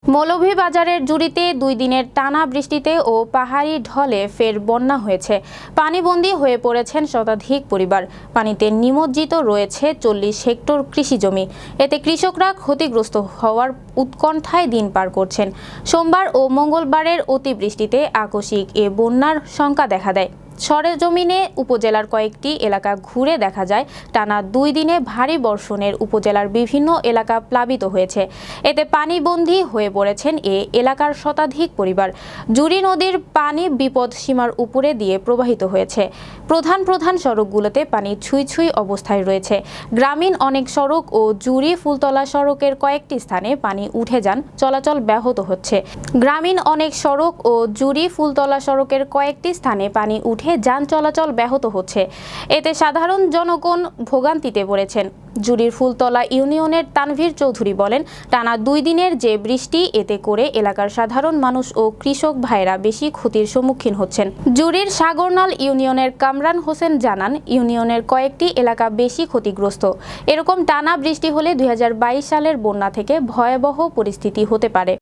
মৌলভীবাজারের জুড়িতে ২ দিনের টানা বৃষ্টিতে ও পাহাড়ি ঢলে ফের বন্যা হয়েছে। পানিবন্দী হয়ে পড়েছেন শতাধিক পরিবার। পানিতে নিমজ্জিত রয়েছে ৪০ হেক্টর কৃষিজমি। এতে কৃষকরা ক্ষতিগ্রস্ত হওয়ার উৎকণ্ঠায় দিন পার করছেন। সোমবার ও মঙ্গলবারের অতিবৃষ্টিতে আকস্মিক এ বন্যার শঙ্কা দেখা দেয়। সরেজমিনে উপজেলার কয়েকটি এলাকা ঘুরে দেখা যায়, টানা ২ দিনে ভারী বর্ষণের উপজেলার বিভিন্ন এলাকা প্লাবিত হয়েছে। এতে পানিবন্দী হয়ে পড়েছেন এ এলাকার শতাধিক পরিবার। জুড়ি নদীর পানি বিপদ সীমার উপরে দিয়ে প্রবাহিত হয়েছে। প্রধান প্রধান সড়কগুলোতে পানি ছুঁই ছুঁই অবস্থায় রয়েছে। গ্রামীণ অনেক সড়ক ও জুড়ি ফুলতলা সড়কের কয়েকটি স্থানে পানি উঠে যান, চলাচল ব্যাহত হচ্ছে। গ্রামীণ অনেক সড়ক ও জুড়ি ফুলতলা সড়কের কয়েকটি স্থানে পানি উঠে যান চলাচল ব্যাহত হচ্ছে। এতে সাধারণ জনগণ ভোগান্তিতে পড়েছেন। জুড়ির ফুলতলা ইউনিয়নের তানভীর চৌধুরী বলেন, টানা ২ দিনের যে বৃষ্টি, এতে করে এলাকার সাধারণ মানুষ ও কৃষক ভাইরা বেশি ক্ষতির সম্মুখীন হচ্ছেন। জুড়ির সাগরনাল ইউনিয়নের কামরান হোসেন জানান, ইউনিয়নের কয়েকটি এলাকা বেশি ক্ষতিগ্রস্ত। এরকম টানা বৃষ্টি হলে ২০২২ সালের বন্যা থেকে ভয়াবহ পরিস্থিতি হতে পারে।